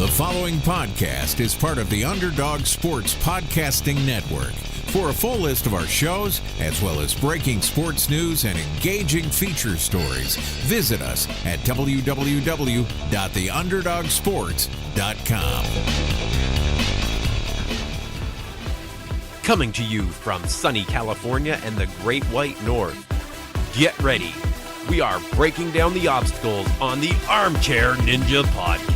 The following podcast is part of the Underdog Sports Podcasting Network. For a full list of our shows, as well as breaking sports news and engaging feature stories, visit us at www.theunderdogsports.com. Coming to you from sunny California and the Great White North. Get ready. We are breaking down the obstacles on the Armchair Ninja Podcast.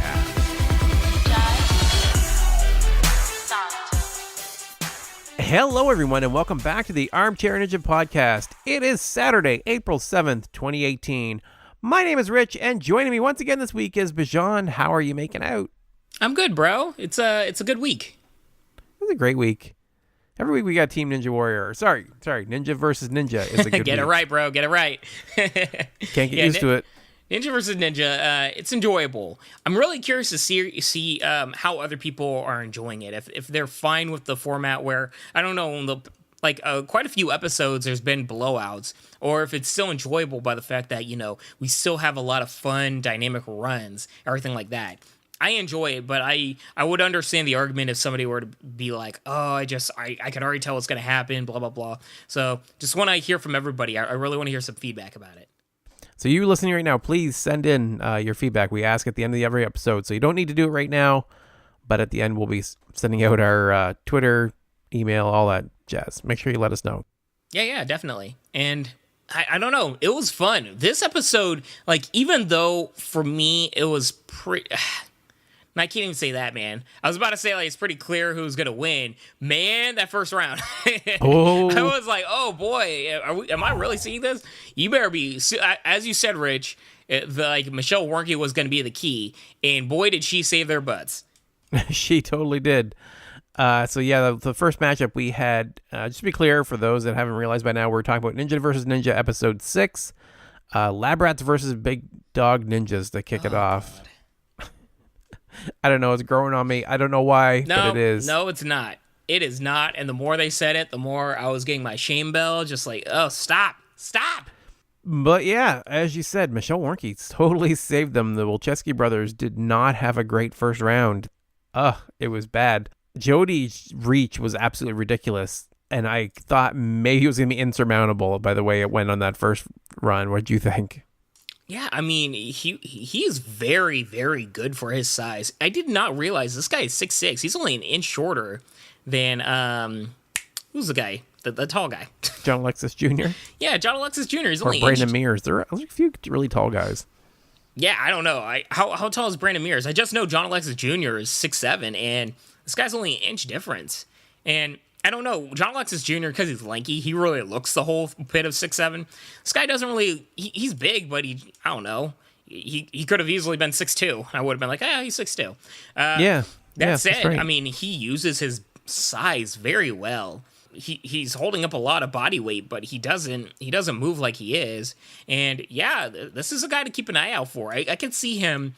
Hello, everyone, and welcome back to the Armchair Ninja Podcast. It is Saturday, April 7th, 2018. My name is Rich, and joining me once again this week is Bijan. How are you making out? I'm good, bro. It's a good week. It's a great week. Every week we got Team Ninja Warrior. Sorry, Ninja versus Ninja is a good Get week. it right, bro. Get it right. Can't get used to it. Ninja versus Ninja, it's enjoyable. I'm really curious to see how other people are enjoying it. If they're fine with the format where, I don't know, quite a few episodes there's been blowouts, or if it's still enjoyable by the fact that, we still have a lot of fun, dynamic runs, everything like that. I enjoy it, but I would understand the argument if somebody were to be like, oh, I can already tell what's going to happen, blah, blah, blah. So just want to hear from everybody. I really want to hear some feedback about it. So you listening right now, please send in your feedback. We ask at the end of every episode, so you don't need to do it right now, but at the end we'll be sending out our Twitter, email, all that jazz. Make sure you let us know. Yeah, definitely. And I don't know, it was fun. This episode, even though for me it was pretty... I can't even say that, man. I was about to say, it's pretty clear who's going to win. Man, that first round. Oh. I was like, oh, boy, am I really seeing this? You better be. As you said, Rich, Michelle Warnky was going to be the key. And boy, did she save their butts. She totally did. The first matchup we had, just to be clear, for those that haven't realized by now, we're talking about Ninja vs. Ninja Episode 6. Lab Rats versus Big Dog Ninjas to kick it off. God. I don't know. It's growing on me. I don't know why, but it is. No, it's not. It is not. And the more they said it, the more I was getting my shame bell. Just like, oh, stop. But yeah, as you said, Michelle Warnky totally saved them. The Wilczewski brothers did not have a great first round. It was bad. Jody's reach was absolutely ridiculous. And I thought maybe it was going to be insurmountable by the way it went on that first run. What did you think? Yeah, I mean, he is very, very good for his size. I did not realize this guy is 6'6". He's only an inch shorter than, who's the guy? The tall guy. John Alexis Jr.? Yeah, John Alexis Jr. He's only Brandon Mears. There are a few really tall guys. Yeah, I don't know. How tall is Brandon Mears? I just know John Alexis Jr. is 6'7", and this guy's only an inch difference. And I don't know, John Alexis Jr., because he's lanky, he really looks the whole bit of 6'7". This guy doesn't really, he's big, but I don't know. He could have easily been 6'2". I would have been like, he's 6'2". That said, right. I mean, he uses his size very well. He's holding up a lot of body weight, but he doesn't move like he is. And yeah, this is a guy to keep an eye out for. I can see him,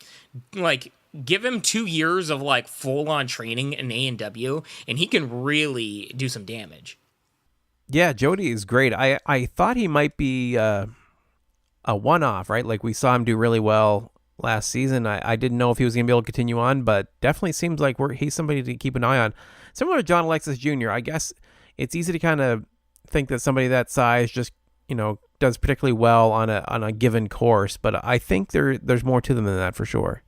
give him 2 years of full-on training in A&W, and he can really do some damage. Yeah, Jody is great. I thought he might be a one-off, right? We saw him do really well last season. I didn't know if he was going to be able to continue on, but definitely seems like he's somebody to keep an eye on. Similar to John Alexis Jr., I guess it's easy to kind of think that somebody that size just, does particularly well on a given course, but I think there's more to them than that for sure.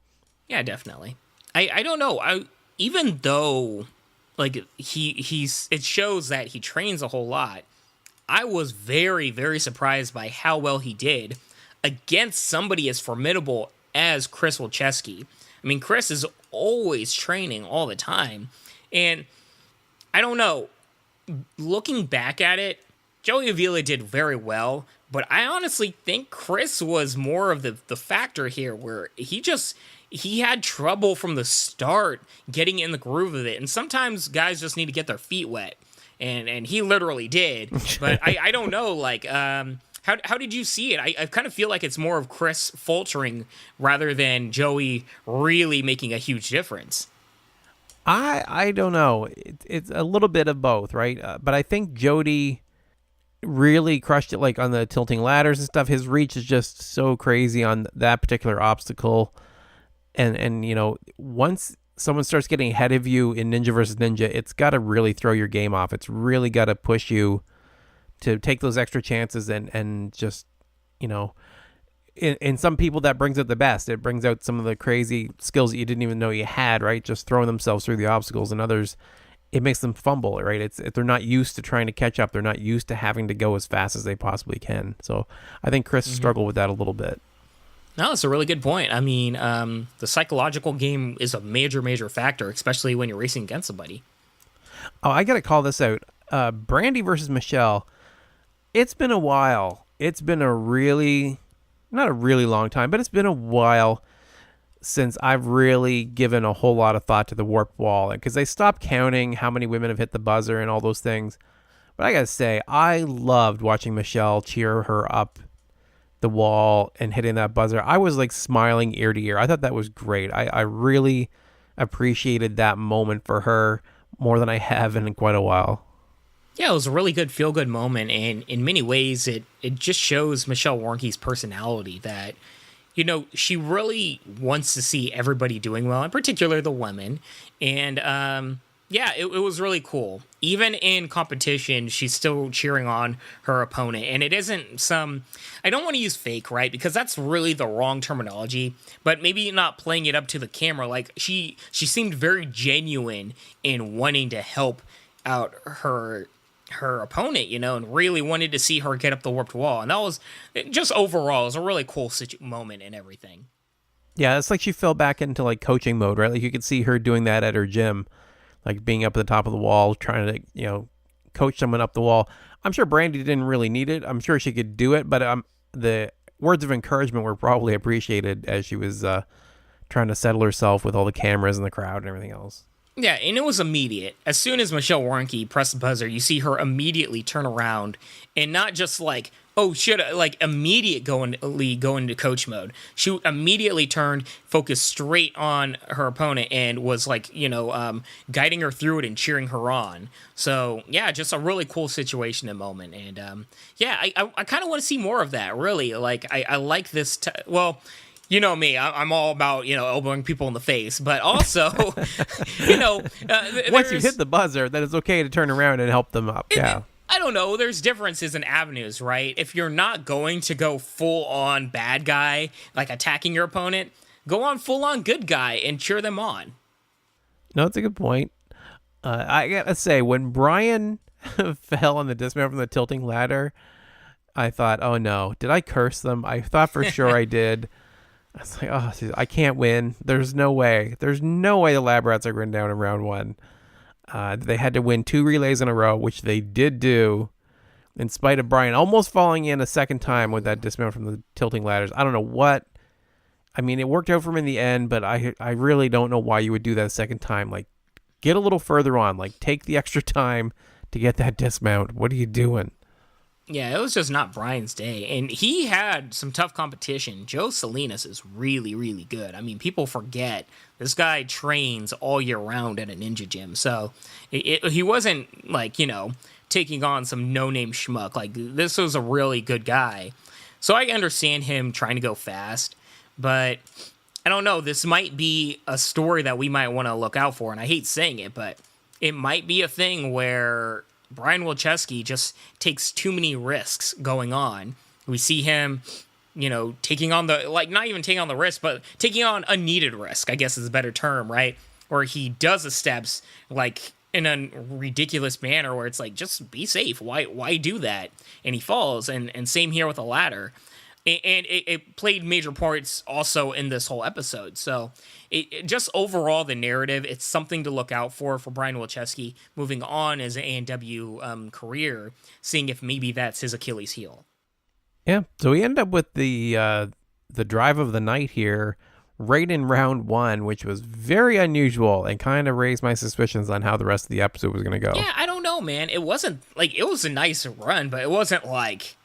Yeah, definitely. I don't know. Even though it shows that he trains a whole lot, I was very, very surprised by how well he did against somebody as formidable as Chris Wilczewski. I mean, Chris is always training all the time, and I don't know. Looking back at it, Joey Avila did very well, but I honestly think Chris was more of the factor here, where he had trouble from the start getting in the groove of it. And sometimes guys just need to get their feet wet. And he literally did. But I don't know, how did you see it? I kind of feel like it's more of Chris faltering rather than Joey really making a huge difference. I don't know. It's a little bit of both, right? But I think Jody really crushed it on the tilting ladders and stuff. His reach is just so crazy on that particular obstacle. And once someone starts getting ahead of you in Ninja versus Ninja, it's got to really throw your game off. It's really got to push you to take those extra chances and just, in some people that brings out the best. It brings out some of the crazy skills that you didn't even know you had, right? Just throwing themselves through the obstacles. And others, it makes them fumble, right? They're not used to trying to catch up. They're not used to having to go as fast as they possibly can. So I think Chris struggled with that a little bit. No, that's a really good point. I mean, the psychological game is a major, major factor, especially when you're racing against somebody. Oh, I got to call this out. Brandi versus Michelle. It's been a while. It's been not a really long time, but it's been a while since I've really given a whole lot of thought to the warped wall, because they stopped counting how many women have hit the buzzer and all those things. But I got to say, I loved watching Michelle cheer her up the wall and hitting that buzzer. I was like smiling ear to ear. I thought that was great. I really appreciated that moment for her more than I have in quite a while. Yeah, it was a really good feel-good moment, and in many ways, it just shows Michelle Warnky's personality that, she really wants to see everybody doing well, in particular the women, and it was really cool. Even in competition, she's still cheering on her opponent, and it isn't I don't want to use fake, right, because that's really the wrong terminology, but maybe not playing it up to the camera. Like, she seemed very genuine in wanting to help out her opponent, and really wanted to see her get up the warped wall. And that was just overall, it was a really cool moment and everything. Yeah, it's like she fell back into like coaching mode, right? Like you could see her doing that at her gym, like being up at the top of the wall, trying to, coach someone up the wall. I'm sure Brandi didn't really need it. I'm sure she could do it, but the words of encouragement were probably appreciated as she was trying to settle herself with all the cameras and the crowd and everything else. Yeah, and it was immediate. As soon as Michelle Warnky pressed the buzzer, you see her immediately turn around and not just like, oh, immediate go into coach mode. She immediately turned, focused straight on her opponent, and was like, guiding her through it and cheering her on. So, yeah, just a really cool situation and moment. And, I kind of want to see more of that, really. Like, I like this. You know me, I'm all about, elbowing people in the face, but also, once you hit the buzzer, then it's okay to turn around and help them up. Yeah. I don't know. There's differences in avenues, right? If you're not going to go full on bad guy, like attacking your opponent, go on full on good guy and cheer them on. No, it's a good point. I gotta say, when Brian fell on the dismount from the tilting ladder, I thought, oh no, did I curse them? I thought for sure I did. I was like, oh, I can't win. There's no way. There's no way the Lab Rats are going down in round one. They had to win 2 relays in a row, which they did do, in spite of Brian almost falling in a second time with that dismount from the tilting ladders. I don't know what. I mean, it worked out for him in the end, but I really don't know why you would do that a second time. Like, get a little further on. Like, take the extra time to get that dismount. What are you doing? Yeah, it was just not Brian's day. And he had some tough competition. Joe Salinas is really, really good. I mean, people forget this guy trains all year round at a ninja gym. So he wasn't like, taking on some no-name schmuck. Like, this was a really good guy. So I understand him trying to go fast. But I don't know. This might be a story that we might want to look out for. And I hate saying it, but it might be a thing where Brian Wilczewski just takes too many risks going on. We see him, taking on not even taking on the risk, but taking on a needed risk, I guess is a better term, right? Or he does the steps like in a ridiculous manner where it's like, just be safe. Why do that? And he falls. And same here with the ladder. And it played major parts also in this whole episode. So it just overall, the narrative, it's something to look out for Brian Wilczewski moving on as an A&W career, seeing if maybe that's his Achilles heel. Yeah, so we end up with the drive of the night here right in round one, which was very unusual and kind of raised my suspicions on how the rest of the episode was going to go. Yeah, I don't know, man. It wasn't, it was a nice run, but it wasn't like...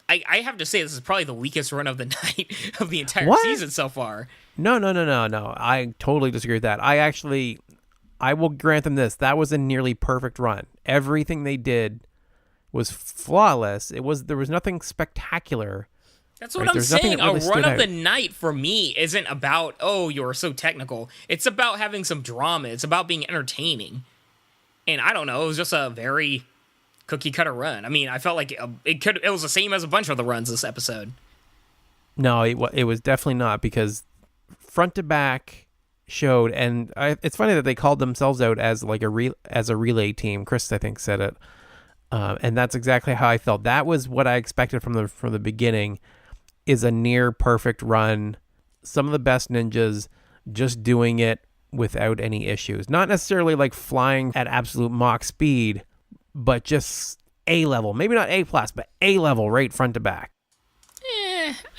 I have to say, this is probably the weakest run of the night of the entire season so far. No. I totally disagree with that. I will grant them this. That was a nearly perfect run. Everything they did was flawless. There was nothing spectacular That's what right? I'm There's nothing saying. that really A run stood of the out. night for me isn't about, oh, you're so technical. It's about having some drama. It's about being entertaining. And I don't know, it was just a very cookie cutter run. I mean, I felt like it was the same as a bunch of the runs this episode. No, it was definitely not, because front to back showed, and it's funny that they called themselves out as like a relay team. Chris, I think, said it, and that's exactly how I felt. That was what I expected from the beginning. Is a near perfect run. Some of the best ninjas just doing it without any issues. Not necessarily like flying at absolute Mach speed, but just A level. Maybe not A plus, but A level right front to back.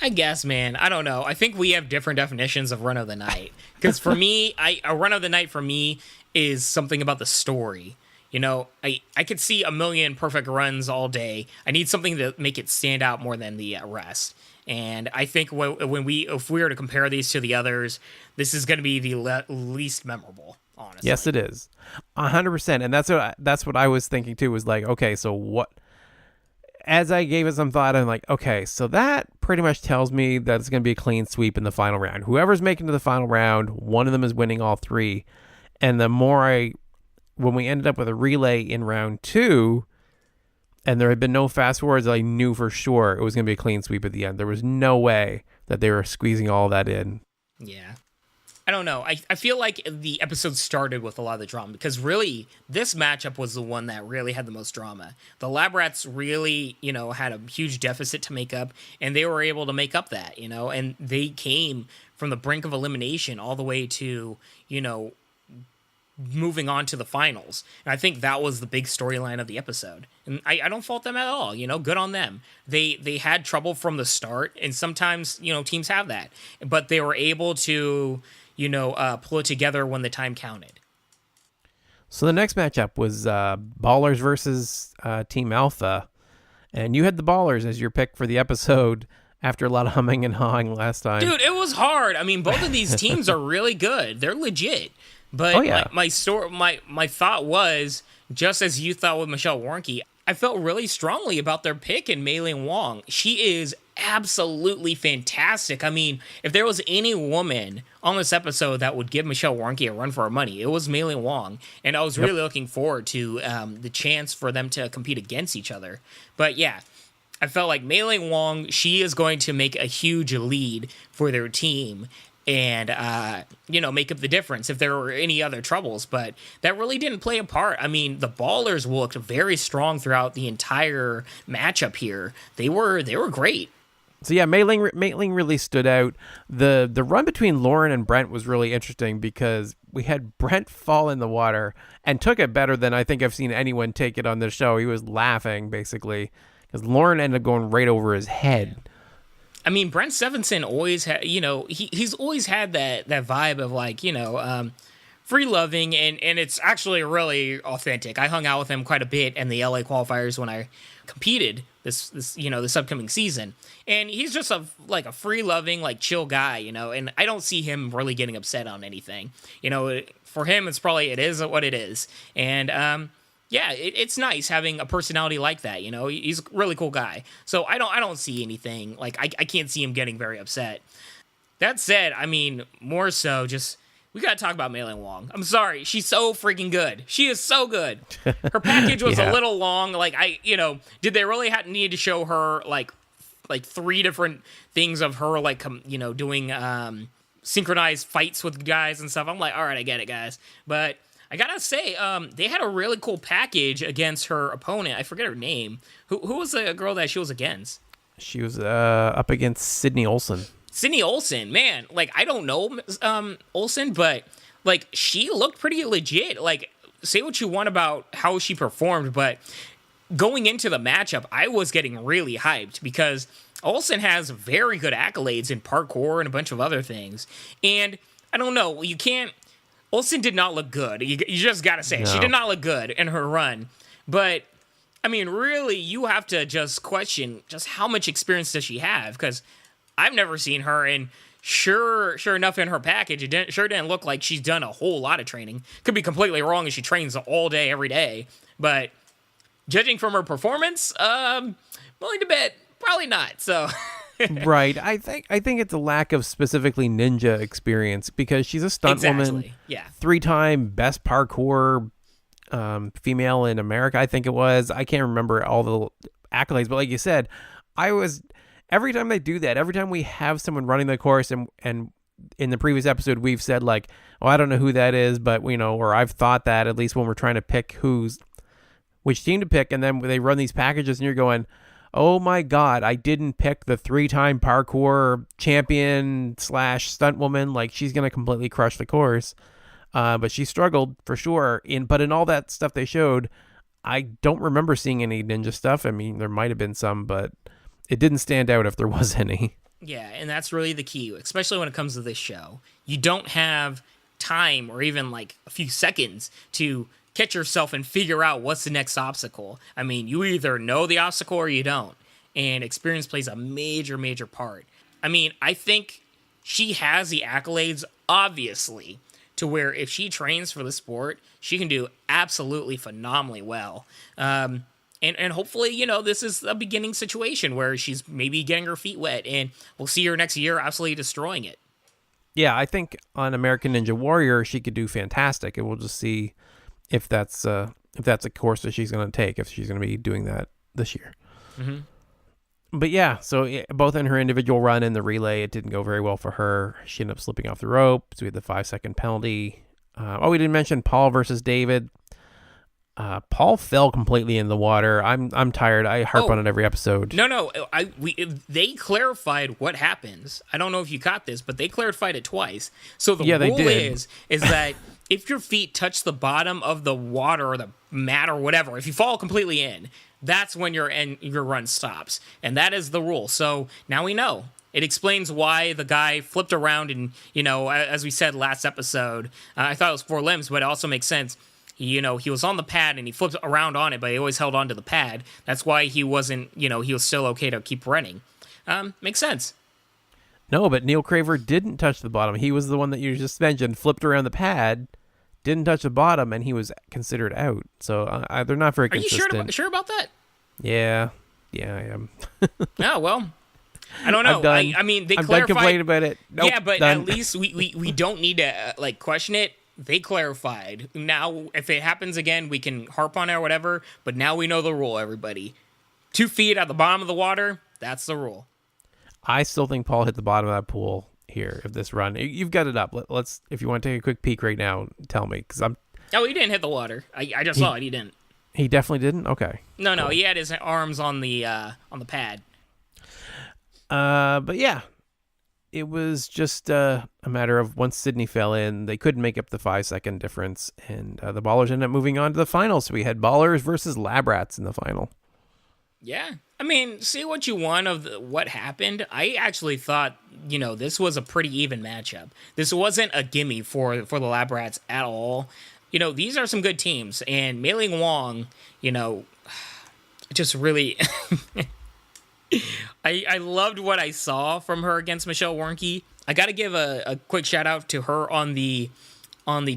I guess, man. I don't know. I think we have different definitions of run of the night. Because for me, a run of the night for me is something about the story. You know, I could see a million perfect runs all day. I need something to make it stand out more than the rest. And I think if we were to compare these to the others, this is going to be the least memorable, honestly. Yes, it is, 100%. And that's what I was thinking too. Was like, okay, so what? As I gave it some thought, I'm like, okay, so that pretty much tells me that it's going to be a clean sweep in the final round. Whoever's making to the final round, one of them is winning all three. And the more when we ended up with a relay in round 2. And there had been no fast forwards, I knew for sure it was going to be a clean sweep at the end. There was no way that they were squeezing all that in. Yeah. I don't know. I feel like the episode started with a lot of the drama, because really this matchup was the one that really had the most drama. The Lab Rats really, had a huge deficit to make up, and they were able to make up that, and they came from the brink of elimination all the way to, moving on to the finals. And I think that was the big storyline of the episode. And I don't fault them at all, good on them. They had trouble from the start, and sometimes, teams have that. But they were able to, pull it together when the time counted. So the next matchup was Ballers versus Team Alpha. And you had the Ballers as your pick for the episode after a lot of humming and hawing last time. Dude, it was hard. I mean, both of these teams are really good. They're legit. But my thought was, just as you thought with Michelle Warnky, I felt really strongly about their pick in Meiling Huang. She is absolutely fantastic. I mean, if there was any woman on this episode that would give Michelle Warnky a run for her money, it was Meiling Huang. And I was really looking forward to the chance for them to compete against each other. But yeah, I felt like Meiling Huang, she is going to make a huge lead for their team. And, make up the difference if there were any other troubles. But that really didn't play a part. I mean, the Ballers looked very strong throughout the entire matchup here. They were great. So yeah, Meiling really stood out. The run between Lorin and Brent was really interesting, because we had Brent fall in the water and took it better than I think I've seen anyone take it on the show. He was laughing, basically, because Lorin ended up going right over his head. I mean, Brent Steffensen always had, he's always had that vibe of like, free loving, and it's actually really authentic. I hung out with him quite a bit in the LA qualifiers when I competed this upcoming season, and he's just a free loving, like chill guy, and I don't see him really getting upset on anything. For him, it is what it is, and yeah, it's nice having a personality like that. He's a really cool guy. So I don't see anything like I can't see him getting very upset. That said, I mean, more so just we gotta talk about Meiling Huang. I'm sorry, she's so freaking good. She is so good. Her package was a little long. Like did they really need to show her like 3 different things of her doing synchronized fights with guys and stuff? I'm like, all right, I get it, guys, but I gotta say, they had a really cool package against her opponent. I forget her name. Who was the girl that she was against? She was up against Sydney Olson. Sydney Olson, man. Like, I don't know Olson, but like she looked pretty legit. Like, say what you want about how she performed, but going into the matchup, I was getting really hyped because Olson has very good accolades in parkour and a bunch of other things. And I don't know, you can't. Olson did not look good. You just got to say, she did not look good in her run. But, I mean, really, you have to just question just how much experience does she have? Because I've never seen her, and sure enough, in her package, it didn't look like she's done a whole lot of training. Could be completely wrong, and she trains all day, every day. But judging from her performance, willing to bet, probably not. So, Right. I think it's a lack of specifically ninja experience because she's a stunt woman. Yeah. 3-time best parkour female in America, I think it was. I can't remember all the accolades, but like you said, every time they do that, every time we have someone running the course and in the previous episode we've said like, oh, I don't know who that is, but or I've thought that at least when we're trying to pick which team to pick, and then they run these packages and you're going, oh my God, I didn't pick the 3-time parkour champion / stunt woman. Like, she's going to completely crush the course. But she struggled for sure. But in all that stuff they showed, I don't remember seeing any ninja stuff. I mean, there might have been some, but it didn't stand out if there was any. Yeah, and that's really the key, especially when it comes to this show. You don't have time or even like a few seconds to catch yourself and figure out what's the next obstacle. I mean, you either know the obstacle or you don't, and experience plays a major, major part. I mean, I think she has the accolades, obviously, to where if she trains for the sport, she can do absolutely phenomenally well. And hopefully, this is a beginning situation where she's maybe getting her feet wet, and we'll see her next year absolutely destroying it. Yeah, I think on American Ninja Warrior, she could do fantastic, and we'll just see if that's a course that she's going to take, if she's going to be doing that this year. Mm-hmm. But yeah, so both in her individual run and the relay, it didn't go very well for her. She ended up slipping off the rope, so we had the 5-second penalty. We didn't mention Paul versus David. Paul fell completely in the water. I'm tired. I harp on it every episode. No. They clarified what happens. I don't know if you caught this, but they clarified it twice. So the rule is that if your feet touch the bottom of the water or the mat or whatever, if you fall completely in, that's when your run stops. And that is the rule. So now we know. It explains why the guy flipped around and, as we said last episode, I thought it was 4 limbs, but it also makes sense. He was on the pad and he flipped around on it, but he always held on to the pad. That's why he wasn't, he was still okay to keep running. Makes sense. No, but Neil Craver didn't touch the bottom. He was the one that you just mentioned, flipped around the pad, didn't touch the bottom, and he was considered out. So they're not very consistent. Are you sure about that? Yeah, I am. Oh, well, I don't know. I mean, they clarified. I'm done complaining about it. Nope, yeah, but done. At least we don't need to question it. They clarified. Now, if it happens again, we can harp on it or whatever, but now we know the rule, everybody. 2 feet at the bottom of the water, that's the rule. I still think Paul hit the bottom of that pool here of this run. You've got it up. Let's, if you want to take a quick peek right now, tell me, because I'm... Oh, he didn't hit the water. I just saw it. He didn't. He definitely didn't? Okay. No, cool. He had his arms on the pad. But yeah. It was just a matter of once Sydney fell in, they couldn't make up the 5-second difference, and the Ballers ended up moving on to the final. So we had Ballers versus Lab Rats in the final. Yeah. I mean, see what you want of what happened. I actually thought, this was a pretty even matchup. This wasn't a gimme for the Lab Rats at all. These are some good teams, and Meiling Huang, just really... I loved what I saw from her against Michelle Warnky. I got to give a quick shout out to her on the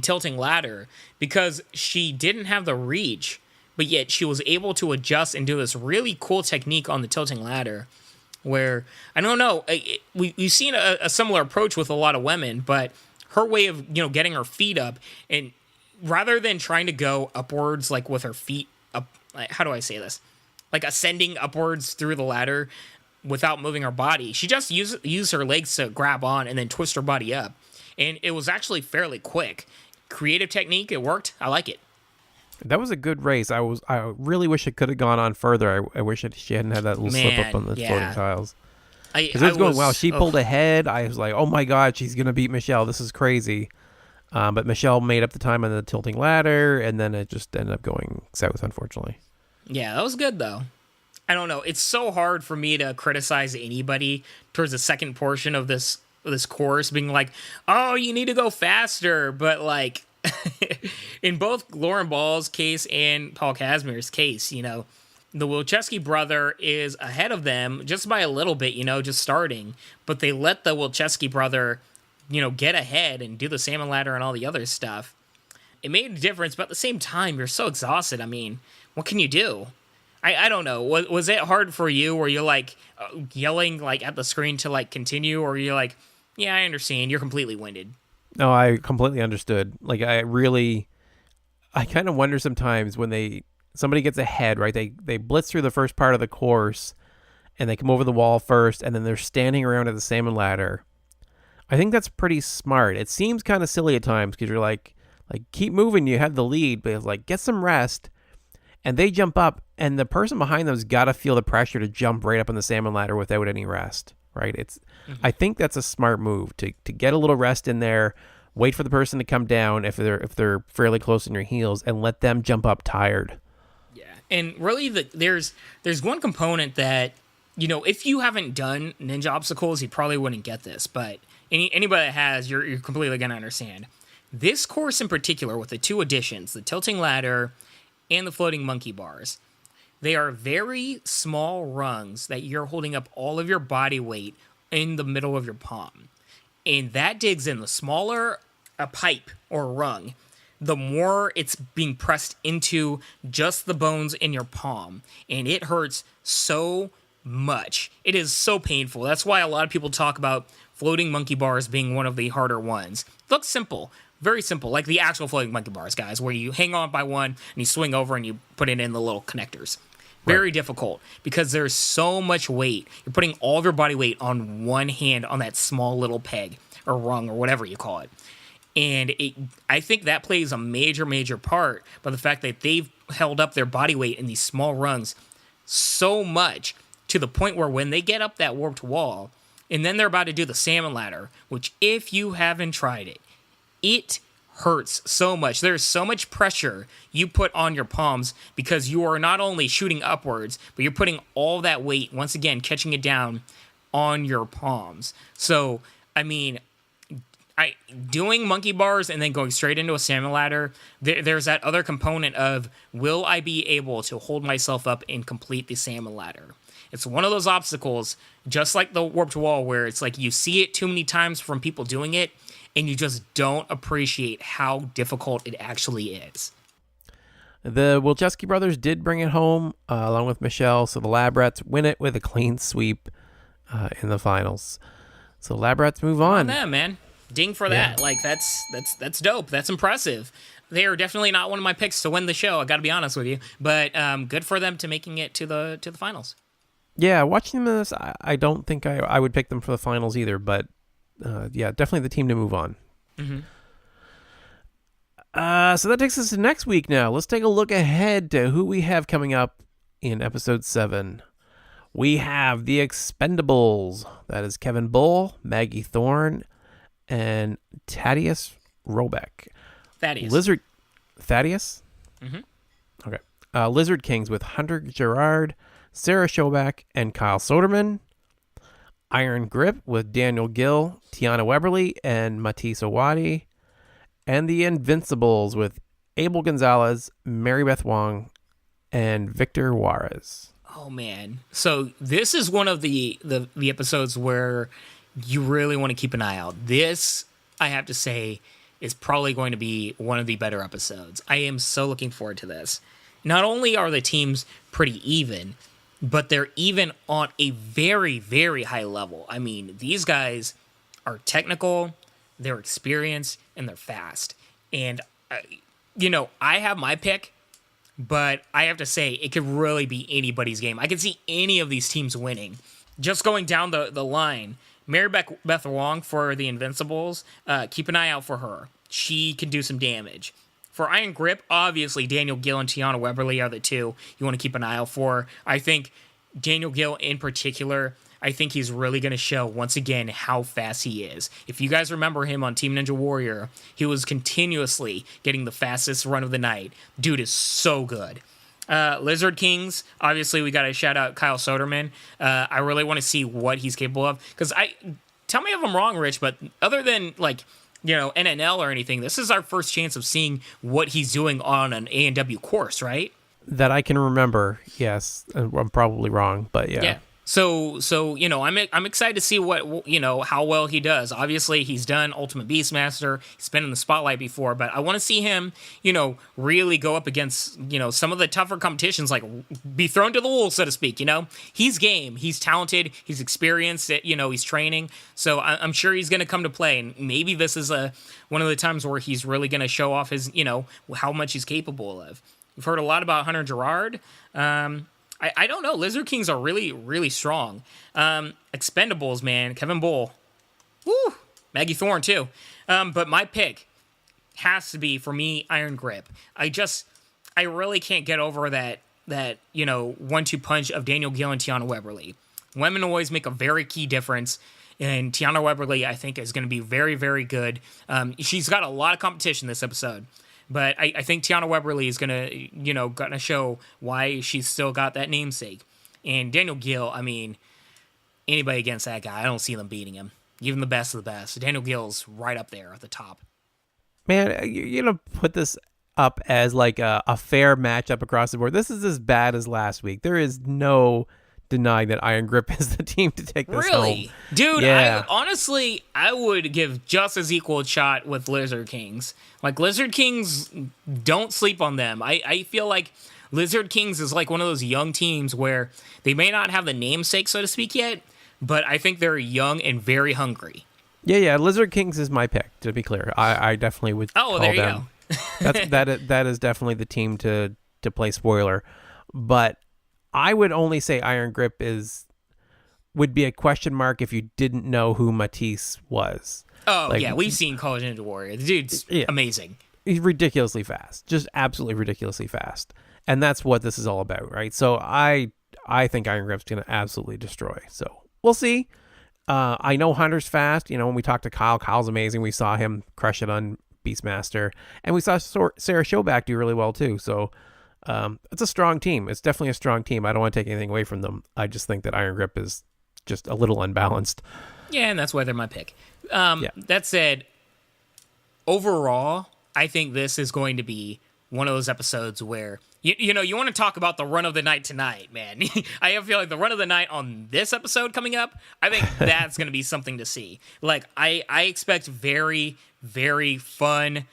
tilting ladder, because she didn't have the reach, but yet she was able to adjust and do this really cool technique on the tilting ladder where, I don't know, we've seen a similar approach with a lot of women, but her way of, getting her feet up, and rather than trying to go upwards, like with her feet up, how do I say this? Like ascending upwards through the ladder without moving her body. She just used her legs to grab on and then twist her body up. And it was actually fairly quick. Creative technique, it worked. I like it. That was a good race. I really wish it could have gone on further. I wish she hadn't had that little slip up on the floating tiles. Because it was going, wow, she pulled ahead. I was like, oh my God, she's going to beat Michelle. This is crazy. But Michelle made up the time on the tilting ladder, and then it just ended up going south, unfortunately. Yeah, that was good, though. I don't know. It's so hard for me to criticize anybody towards the second portion of this course, being like, oh, you need to go faster. But, like, in both Lorin Ball's case and Paul Kasemir's case, the Wilczewski brother is ahead of them just by a little bit, just starting. But they let the Wilczewski brother, get ahead and do the salmon ladder and all the other stuff. It made a difference, but at the same time, you're so exhausted. I mean, what can you do? I don't know. Was it hard for you? Were you like yelling like at the screen to like continue, or you're like, yeah, I understand. You're completely winded. No, I completely understood. Like, I kind of wonder sometimes when somebody gets ahead, right? They blitz through the first part of the course, and they come over the wall first, and then they're standing around at the salmon ladder. I think that's pretty smart. It seems kind of silly at times because you're like keep moving, you have the lead, but it's like get some rest. And they jump up, and the person behind them's got to feel the pressure to jump right up on the salmon ladder without any rest, right? I think that's a smart move to get a little rest in there, wait for the person to come down if they're fairly close in your heels, and let them jump up tired. Yeah, and really, there's one component that, you know, if you haven't done ninja obstacles, you probably wouldn't get this, but anybody that has, you're completely gonna understand. This course in particular, with the two additions, the tilting ladder and the floating monkey bars, they are very small rungs that you're holding up all of your body weight in the middle of your palm. And that digs in. The smaller a pipe or rung, the more it's being pressed into just the bones in your palm. And it hurts so much. It is so painful. That's why a lot of people talk about floating monkey bars being one of the harder ones. It looks simple. Very simple, like the actual floating monkey bars, guys, where you hang on by one and you swing over and you put it in the little connectors. Very difficult because there's so much weight. You're putting all of your body weight on one hand on that small little peg or rung or whatever you call it. And I think that plays a major, major part by the fact that they've held up their body weight in these small rungs so much to the point where when they get up that warped wall and then they're about to do the salmon ladder, which if you haven't tried it, it hurts so much. There's so much pressure you put on your palms because you are not only shooting upwards, but you're putting all that weight, once again, catching it down on your palms. So, I mean, doing monkey bars and then going straight into a salmon ladder, there's that other component of, will I be able to hold myself up and complete the salmon ladder? It's one of those obstacles, just like the warped wall, where it's like you see it too many times from people doing it, and you just don't appreciate how difficult it actually is. The Wilczewski brothers did bring it home, along with Michelle, so the Lab Rats win it with a clean sweep in the finals. So Lab Rats move on. Yeah, man. Ding for that. Like, that's dope. That's impressive. They are definitely not one of my picks to win the show, I gotta be honest with you. But good for them to making it to the finals. Yeah, watching them in this, I don't think I would pick them for the finals either, but yeah, definitely the team to move on. Mm-hmm. So that takes us to next week now. Let's take a look ahead to who we have coming up in episode 7. We have the Expendables. That is Kevin Bull, Maggie Thorne, and Thaddeus Robeck. Thaddeus? Mm-hmm. Okay. Lizard Kings with Hunter Gerard, Sarah Schoback, and Kyle Soderman. Iron Grip with Daniel Gill, Tiana Weberly, and Matisse Owadi. And the Invincibles with Abel Gonzalez, Mary Beth Huang, and Victor Juarez. Oh, man. So this is one of the episodes where you really want to keep an eye out. This, I have to say, is probably going to be one of the better episodes. I am so looking forward to this. Not only are the teams pretty even, but they're even on a very, very high level. I mean, these guys are technical, they're experienced, and they're fast. And, I have my pick, but I have to say, it could really be anybody's game. I can see any of these teams winning. Just going down the line, Mary Beth Wong for the Invincibles, keep an eye out for her. She can do some damage. For Iron Grip, obviously, Daniel Gill and Tiana Weberly are the two you want to keep an eye out for. I think Daniel Gill in particular, I think he's really going to show, once again, how fast he is. If you guys remember him on Team Ninja Warrior, he was continuously getting the fastest run of the night. Dude is so good. Lizard Kings, obviously, we got to shout out Kyle Soderman. I really want to see what he's capable of. Because tell me if I'm wrong, Rich, but other than, NNL or anything, this is our first chance of seeing what he's doing on an A&W course, right? That I can remember, yes. I'm probably wrong, but yeah. Yeah. So you know, I'm excited to see what, you know, how well he does. Obviously, he's done Ultimate Beastmaster. He's been in the spotlight before, but I want to see him, you know, really go up against, you know, some of the tougher competitions, like be thrown to the wolves, so to speak. You know, he's game. He's talented. He's experienced. You know, he's training. So I'm sure he's going to come to play, and maybe this is one of the times where he's really going to show off his, you know, how much he's capable of. We've heard a lot about Hunter Gerard. I don't know. Lizard Kings are really, really strong. Expendables, man. Kevin Bull. Woo! Maggie Thorne, too. But my pick has to be, for me, Iron Grip. I really can't get over that you know, 1-2 punch of Daniel Gill and Tiana Webberly. Women always make a very key difference. And Tiana Webberly, I think, is going to be very, very good. She's got a lot of competition this episode. But I think Tiana Webberly is gonna show why she's still got that namesake. And Daniel Gill, I mean, anybody against that guy, I don't see them beating him. Even the best of the best. Daniel Gill's right up there at the top. Man, you're going to put this up as like a fair matchup across the board. This is as bad as last week. There is no denying that Iron Grip is the team to take this home. Dude, yeah. I would give just as equal a shot with Lizard Kings. Like, Lizard Kings, don't sleep on them. I feel like Lizard Kings is like one of those young teams where they may not have the namesake, so to speak, yet, but I think they're young and very hungry. Yeah, Lizard Kings is my pick, to be clear. I definitely would call there you them. go. that is definitely the team to play spoiler. But I would only say Iron Grip would be a question mark if you didn't know who Matisse was. Oh, like, yeah, we've seen College Ninja Warrior. The dude's amazing. He's ridiculously fast. Just absolutely ridiculously fast. And that's what this is all about, right? So I think Iron Grip's going to absolutely destroy. So we'll see. I know Hunter's fast. You know, when we talked to Kyle, Kyle's amazing. We saw him crush it on Beastmaster. And we saw Sarah Showback do really well, too. So it's a strong team. It's definitely a strong team. I don't want to take anything away from them. I just think that Iron Grip is just a little unbalanced. Yeah, and that's why they're my pick. That said, overall, I think this is going to be one of those episodes where, you know, you want to talk about the run of the night tonight, man. I feel like the run of the night on this episode coming up, I think that's going to be something to see. Like, I expect very, very fun.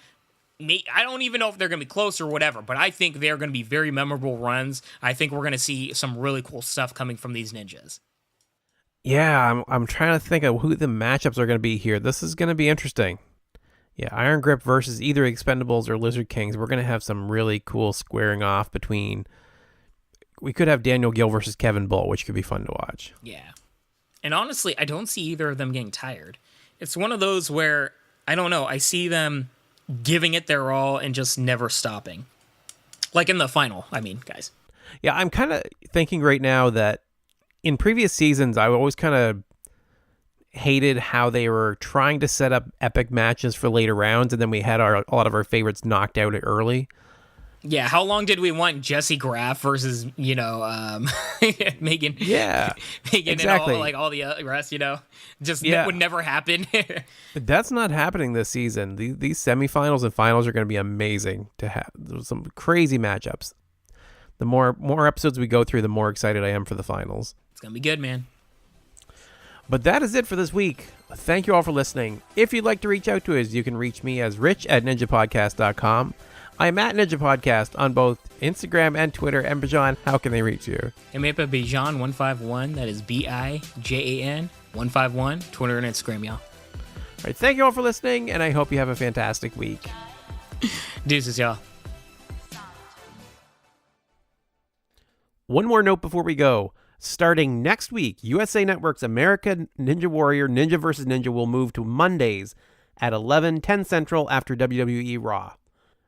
I don't even know if they're going to be close or whatever, but I think they're going to be very memorable runs. I think we're going to see some really cool stuff coming from these ninjas. Yeah, I'm trying to think of who the matchups are going to be here. This is going to be interesting. Yeah, Iron Grip versus either Expendables or Lizard Kings. We're going to have some really cool squaring off between... We could have Daniel Gill versus Kevin Bull, which could be fun to watch. Yeah. And honestly, I don't see either of them getting tired. It's one of those where, I don't know, I see them giving it their all and just never stopping. Like in the final, I mean, guys. Yeah, I'm kind of thinking right now that in previous seasons, I always kind of hated how they were trying to set up epic matches for later rounds, and then we had a lot of our favorites knocked out early. Yeah, how long did we want Jesse Graff versus, you know, Megan? Yeah, Megan exactly. And all the rest, you know? Just would never happen. That's not happening this season. These semifinals and finals are going to be amazing to have. There's some crazy matchups. The more episodes we go through, the more excited I am for the finals. It's going to be good, man. But that is it for this week. Thank you all for listening. If you'd like to reach out to us, you can reach me as rich@ninjapodcast.com. I'm at Ninja Podcast on both Instagram and Twitter. And Bijan, how can they reach you? I'm at Bijan151. That is Bijan 151. Twitter and Instagram, y'all. All right, thank you all for listening, and I hope you have a fantastic week. Deuces, y'all. One more note before we go. Starting next week, USA Network's American Ninja Warrior Ninja vs. Ninja will move to Mondays at 11:10 Central after WWE Raw.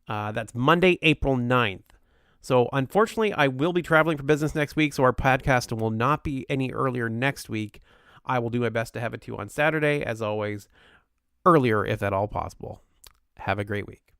That's Monday, April 9th. So unfortunately, I will be traveling for business next week, so our podcast will not be any earlier next week. I will do my best to have it to you on Saturday, as always, earlier if at all possible. Have a great week.